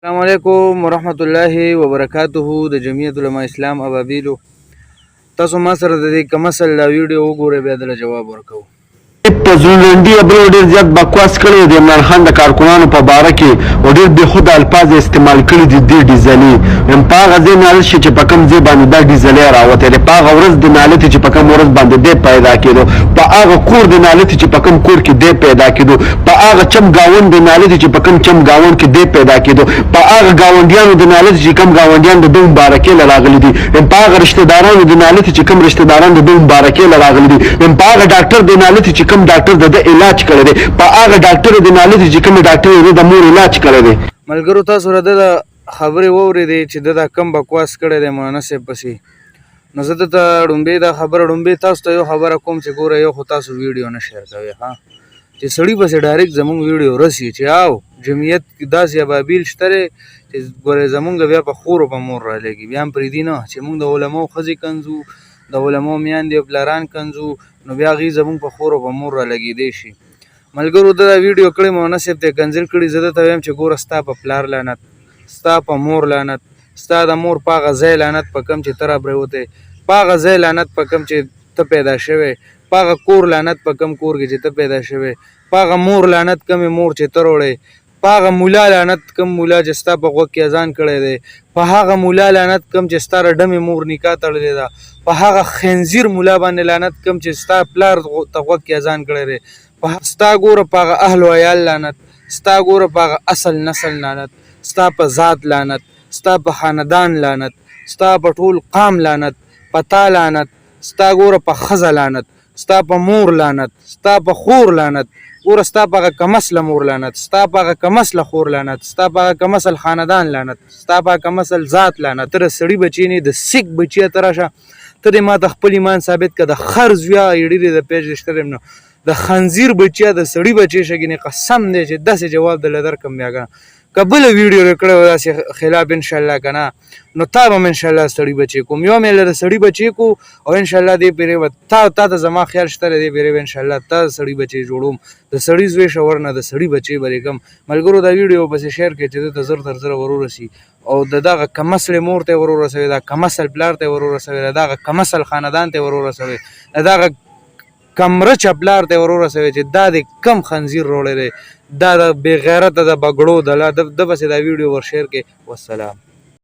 السلام علیکم ورحمت الله وبرکاته د جمعیت علماء اسلام ابابیلو تاسو ما سره د دې کمسل لا ویډیو وګورئ بیا دله جواب ورکوو په زلنډي ابل ډېر زیات بکواس کړی د عمران خان د کارکونانو په باره کې او ډېر بېخوده الفاظ استعمال کړي دي دې ډیزلي په هغه ځای نالت شي چې په کوم ځای باندې دا ډیزلي راوتی دی په هغه ورځ د نالت چې په کوم ورځ باندې دی پیدا کېدو په هغه کور د نالت چې په کوم کور کې دی پیدا کېدو په هغه چم ګاونډ د نالت چې په کوم چم ګاونډ کې دی پیدا کېدو په هغه ګاونډیانو د نالت چې کوم ګاونډیان د دوی مبارکۍ له راغلي دي په هغه رشته دارانو د نالت چې کوم رشته داران د دوی مبارکۍ له راغلي دي په هغه ډاکټر د نالت چې کوم ډاکټر د علاج کړی دی په هغه ډاکټر د نالت چې کوم ډاکټر د مور علاج کړی دی ملګرو تاسو را د خبرې واورېدې چې د کم بکواس کړی دی مولانا صاحب پسې نو زه دته ډومبې دا خبره ډومبې تاسو ته یو خبره کوم چې ګوره یو خو تاسو ویډیو نه شیر کوئ ها چې سړي پسې ډایرکټ زمونږ ویډیو رسي چې او جمعیت داسې ابابیل شته دی چې ګورې زمونږ بیا په خور او په مور رالېږي بیا هم پرېږدي نه چې مونږ د علماو ښځې کنځو د علماو میندې او پلاران کنځو نو بیا هغوی زمونږ په خور او په مور رالګېدی شي ملګرو ده دا ویډیو کړی مولانا صاحب ته یې کنځل کړي زه درته وایم چې ګوره ستا په پلار لعنت ستا په مور لعنت ستا د مور په هغه ځای لعنت په کوم چې ته راپرېوتی په هغه ځای لعنت په کوم چې ته پیدا شوی په هغه کور لعنت په کوم کور کې چې ته پیدا شوی په هغه مور لعنت کومې مور چې ته روړی په هغه مولا لعنت کوم مولا چې ستا په غوږ کې اذان کړی دی په هغه مولا لعنت کوم چې ستا ډمې مور نکاح تړلې ده په هغه خنزیر مولا باندې لعنت کوم چې ستا پلار ته غوږ کې اذان کړی دی ستا ګوره په هغه اهل و عیال لعنت ستا ګوره په هغه اصل نسل لعنت ستا په ذات لعنت ستا په خاندان لعنت ستا په ټول قام لعنت په تا لعنت ستا ګوره په ښځه لعنت ستا په مور لعنت ستا په خور لعنت ګوره ستا په هغه کمسله مور لعنت ستا په هغه کمسله خور لعنت ستا په هغه کمسل خاندان لعنت ستا په هغه کمسل ذات لعنت ته د سړي بچی نه د سیک بچی ته راشه ته دې ما ته خپل ایمان ثابت کړه د خر زویا ایډې د پیج رشته نه د خنزیر بچیا د سړي بچی شګینې قسم دی چې داسې جواب دله درکم بیا که که بله ویډیو کړی وه داسې خلاف انشاءالله که نه نو تا به م انشاءالله سړي بچی کوم یو مې له د سړي بچی کو او انشاءالله دې پیرې به تا ته زما خیال شته دی دې پیرې به انشاءالله تا سړي بچی جوړوم د سړي زوی شور نه د سړي بچی به لیکم ملګرو دا ویډیو پسې شیر کړئ چې دته زر تر زره ور ورسي او د دغه کمسلې مور ته ور ورسوي دا کمسل پلار ته ور ورسوي د دغه کمسل خاندان ته ور ورسوي د دغه کمره چپلار ته ور ورسوي چې دا د کم خنزیر روړی دی دا د بې غیرته د بګړو د لا د پسې دا ویډیو ور شیر کړئ والسلام